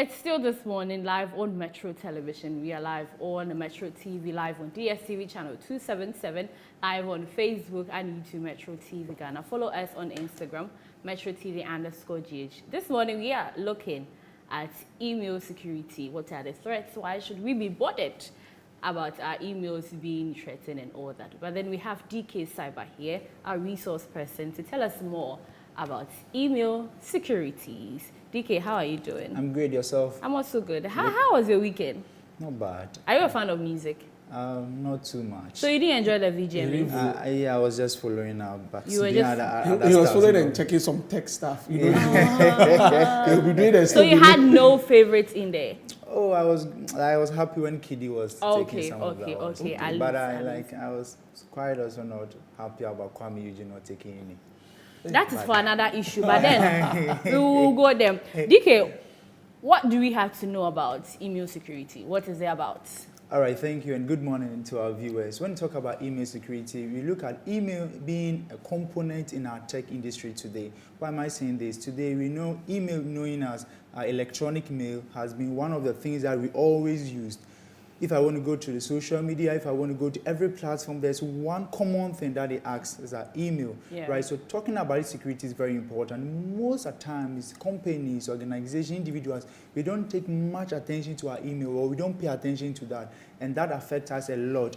It's still this morning, live on Metro Television. We are live on Metro TV, live on DSTV channel 277, live on Facebook and YouTube, Metro TV Ghana. Follow us on Instagram, Metro TV_GH. This morning, we are looking at email security. What are the threats? Why should we be bothered about our emails being threatened and all that? But then we have DK Cyber here, our resource person, to tell us more about email securities. DK, how are you doing? I'm great. Yourself? I'm also good. How was your weekend? Not bad. Are you a fan of music? Not too much. So you didn't enjoy the VGMA? Yeah, I was just following up. But you were just... He was following and checking some tech stuff. You know? He'll be doing so you had no favorites in there? Oh, I was happy when Kiddy was taking some of that. Okay. But I was quite also not happy about Kwame Eugene not taking any. That is for another issue, but then we will go there. DK, what do we have to know about email security? What is it about? All right, thank you, and good morning to our viewers. When we talk about email security, we look at email being a component in our tech industry today. Why am I saying this? Today, we know email, known as electronic mail, has been one of the things that we always used. If I want to go to the social media, if I want to go to every platform, there's one common thing that they ask is our email, right? So talking about security is very important. Most of the times, companies, organizations, individuals, we don't take much attention to our email, or we don't pay attention to that, and that affects us a lot.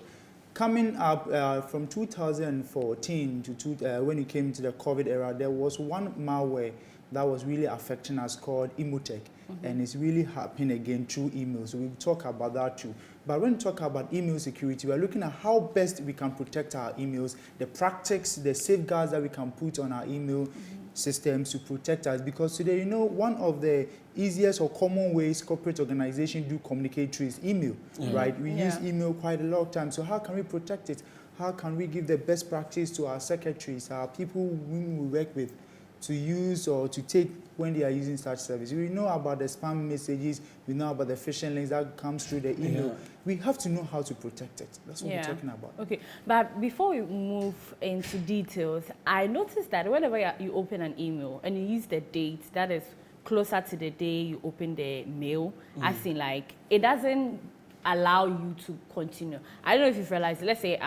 Coming up from 2014 to when it came to the COVID era, there was one malware that was really affecting us called Emotech. And it's really happening again through email. So we'll talk about that too. But when we talk about email security, we're looking at how best we can protect our emails, the practices, the safeguards that we can put on our email systems to protect us. Because today, you know, one of the easiest or common ways corporate organizations do communicate through is email, right? We use email quite a lot of times. So how can we protect it? How can we give the best practice to our secretaries, our people whom we work with, to use or to take when they are using such service? We know about the spam messages, we know about the phishing links that comes through the email. We have to know how to protect it. That's what we're talking about. Okay, but before we move into details, I noticed that whenever you open an email and you use the date that is closer to the day you open the mail, as in like, it doesn't allow you to continue. I don't know if you've realized, let's say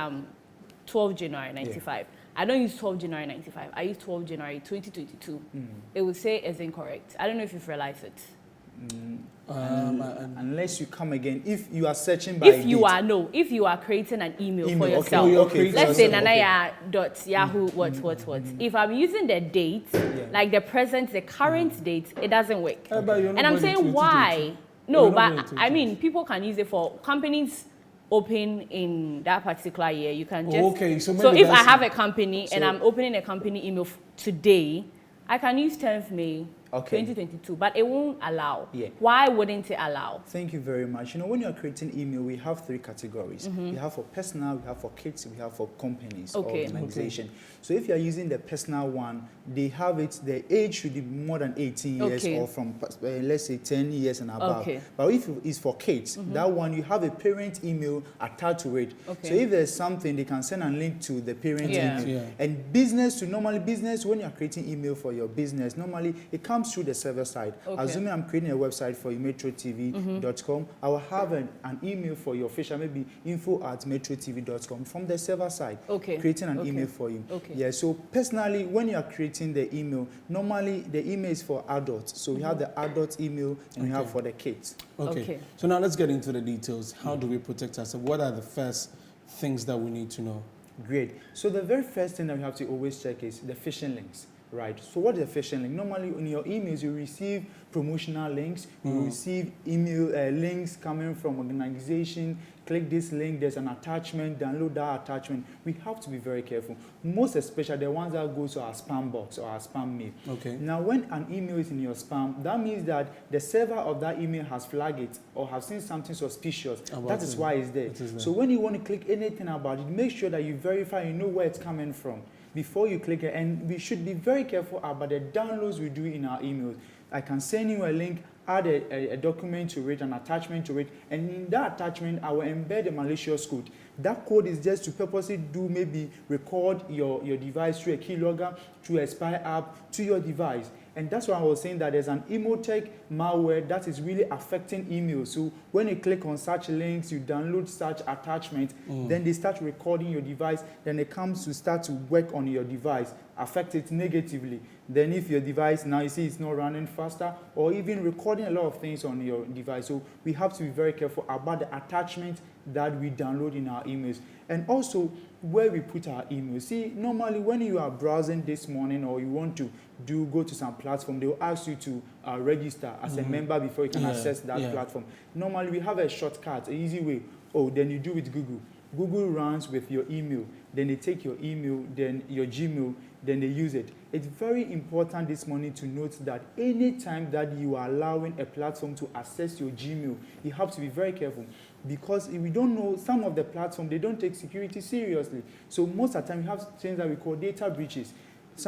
12 January 95. I don't use 12 January 95. I use 12 January 2022. It will say it's incorrect. I don't know if you've realized it. Unless you come again, if you are searching by if you are creating an email for yourself. Let's say nanaya.yahoo what. If I'm using the date, like the present, the current date, it doesn't work. And I'm saying why? No, but I mean, people can use it for companies open in that particular year. You can just so if I have a company and I'm opening a company email today, I can use 10th May 2022, but it won't allow. Why wouldn't it allow? Thank you very much. You know, when you're creating email, we have three categories. We have for personal, we have for kids, we have for companies or organization. So if you're using the personal one, they have it, the age should be more than 18 years or from, let's say, 10 years and above. But if it's for kids, that one, you have a parent email attached to it. So if there's something, they can send a link to the parent email. And business, when you're creating email for your business, normally it comes through the server side. Assuming I'm creating a website for you, metrotv.com, I will have an email for your official, maybe info@metrotv.com from the server side, creating an email for you. Yeah, so personally, when you are creating the email, normally the email is for adults. So we have the adult email and we have for the kids. So now let's get into the details. How do we protect ourselves? What are the first things that we need to know? Great. So the very first thing that we have to always check is the phishing links. Right. So what is a phishing link? Normally in your emails, you receive promotional links, you receive email links coming from organization. Click this link, there's an attachment, download that attachment. We have to be very careful. Most especially the ones that go to our spam box or our spam mail. Now when an email is in your spam, that means that the server of that email has flagged it or has seen something suspicious. That is why it's there. So when you want to click anything about it, make sure that you verify, you know where it's coming from before you click it. And we should be very careful about the downloads we do in our emails. I can send you a link, add a document to it, an attachment to it, and in that attachment, I will embed a malicious code. That code is just to purposely maybe record your device through a keylogger, through a spy app to your device. And that's why I was saying that there's an emotic malware that is really affecting email. So when you click on such links, you download such attachment, then they start recording your device, then it comes to start to work on your device, affect it negatively. Then if your device, now you see it's not running faster, or even recording a lot of things on your device. So we have to be very careful about the attachment that we download in our emails. And also where we put our emails. See, normally when you are browsing this morning or you want to go to some platform, they will ask you to register as a member before you can access that platform. Normally we have a shortcut, an easy way. Oh, then you do with Google. Google runs with your email. Then they take your email, then your Gmail, then they use it. It's very important this morning to note that anytime that you are allowing a platform to access your Gmail, you have to be very careful, because if we don't know, some of the platforms, they don't take security seriously. So most of the time, we have things that we call data breaches.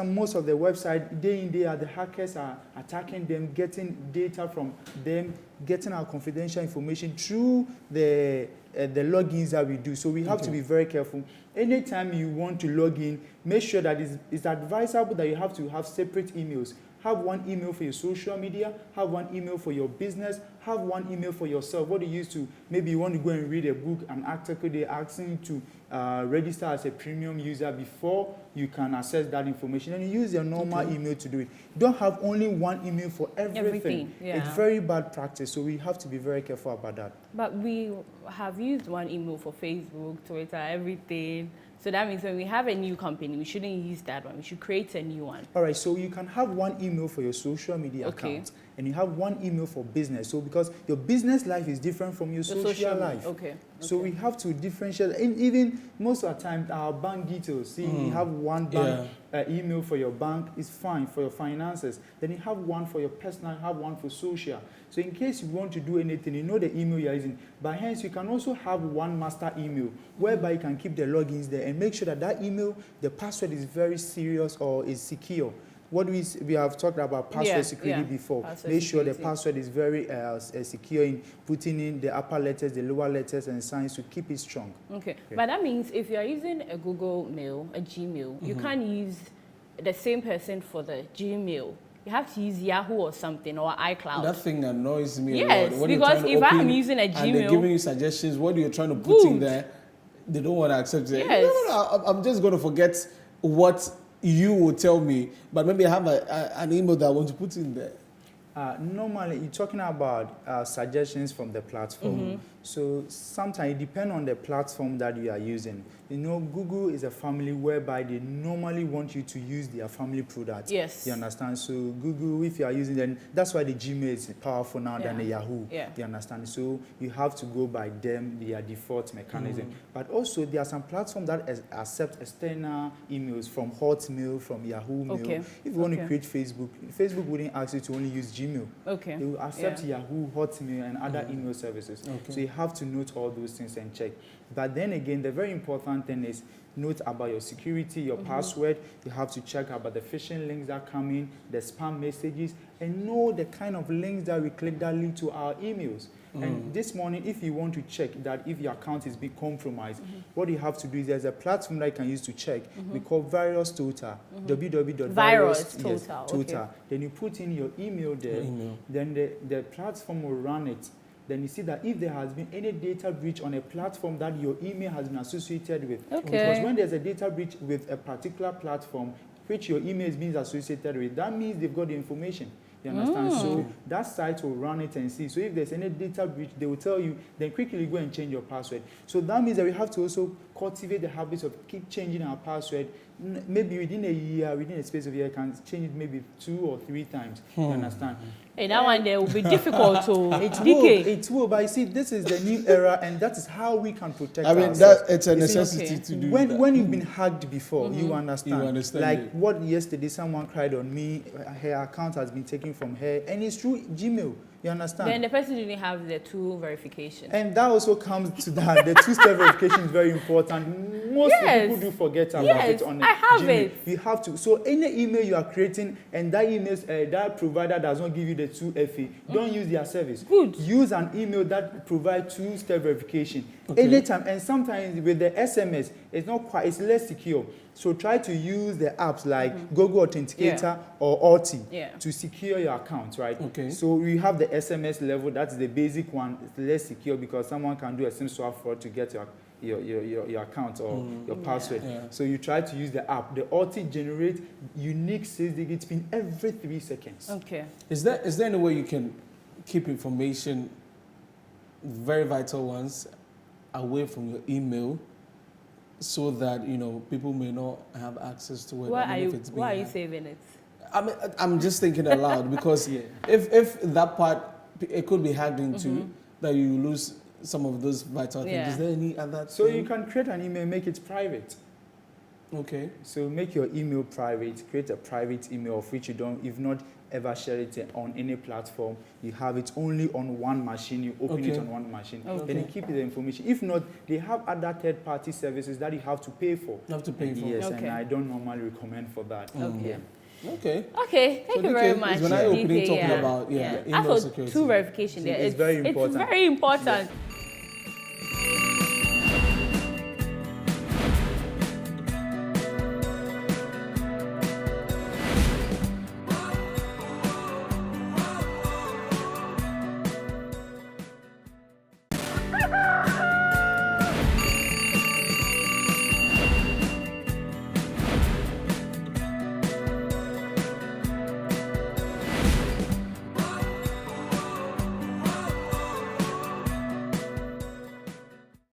Most of the website, day in, day out, the hackers are attacking them, getting data from them, getting our confidential information through the logins that we do. So we have to be very careful. Anytime you want to log in, make sure that it's advisable that you have to have separate emails. Have one email for your social media, have one email for your business, have one email for yourself. What you used to, maybe you want to go and read a book, an article, they're asking you to register as a premium user before you can access that information. And you use your normal email to do it. Don't have only one email for everything. It's very bad practice, so we have to be very careful about that. But we have used one email for Facebook, Twitter, everything. So that means when we have a new company, we shouldn't use that one. We should create a new one. All right, so you can have one email for your social media account, and you have one email for business. So because your business life is different from your social life. So we have to differentiate. And even most of the time, our bank details, see, you have one bank email for your bank, is fine for your finances. Then you have one for your personal, you have one for social. So in case you want to do anything, you know the email you're using. But hence, you can also have one master email, whereby you can keep the logins there and make sure that that email, the password is very serious or is secure. What we have talked about password security before. Make sure the password is very secure in putting in the upper letters, the lower letters, and signs to keep it strong. Okay. But that means if you are using a Google Mail, a Gmail, you can't use the same person for the Gmail. You have to use Yahoo or something, or iCloud. That thing annoys me. Yes, because if I'm using a Gmail, and they're giving you suggestions, what you're trying to put in there, they don't want to accept it. Yes. No, I'm just going to forget what you will tell me, but maybe I have an email that I want to put in there. Normally, you're talking about suggestions from the platform. So sometimes it depends on the platform that you are using. You know, Google is a family whereby they normally want you to use their family products. Yes. You understand? So Google, if you are using them, that's why the Gmail is powerful now than the Yahoo. You understand? So you have to go by them, their default mechanism. But also, there are some platforms that accept external emails from Hotmail, from Yahoo Mail. If you want to create Facebook, Facebook wouldn't ask you to only use Gmail. They will accept Yahoo, Hotmail, and other email services. So you have to note all those things and check. But then again, the very important thing is note about your security, your password. You have to check about the phishing links that come in, the spam messages, and know the kind of links that we click that lead to our emails. And this morning, if you want to check that if your account is being compromised, what you have to do is there's a platform that you can use to check. We call Virus Total, www.virustotal. Then you put in your email there, then the platform will run it. Then you see that if there has been any data breach on a platform that your email has been associated with, because when there's a data breach with a particular platform which your email is being associated with, that means they've got the information. You understand? So that site will run it and see. So if there's any data breach, they will tell you, then quickly go and change your password. So that means that we have to also cultivate the habits of keep changing our password. Maybe within a year, within a space of a year, can change it maybe 2 or 3 times. You understand? And that one there will be difficult to It will, but you see, this is the new era, and that is how we can protect ourselves. It's a necessity to do that. When you've been hacked before, you understand. Like what yesterday, someone cried on me, her account has been taken from her, and it's through Gmail. You understand? Then the person didn't have the 2 verification. And that also comes to that. The 2-step verification is very important. Most people do forget about it on Gmail. You have to. So any email you are creating and that email, that provider does not give you the 2FA, don't use their service. Use an email that provides 2-step verification. Anytime. And sometimes with the SMS, it's less secure. So try to use the apps like Google Authenticator or Authy to secure your account, right? Okay. So we have the SMS level. That's the basic one. It's less secure because someone can do a SIM swap fraud to get your account or your password. Yeah. So you try to use the app. The Authy generates unique 6-digit PIN every 3 seconds. Okay. Is there any way you can keep information, very vital ones, away from your email, so that people may not have access to it? Why are you saving it? I'm just thinking aloud because if that part it could be hacked into, that you lose some of those vital things. Is there any other? So you can create an email, make it private. Okay. So make your email private. Create a private email of which you've not ever share it on any platform. You have it only on one machine. You open it on one machine. Then you keep the information. If not, they have other third-party services that you have to pay for. You have to pay for. Yes, and I don't normally recommend for that. Okay. Okay. Okay, thank you very much. When I open it, talking about I email thought security. 2 verification there. It's very important. It's very important.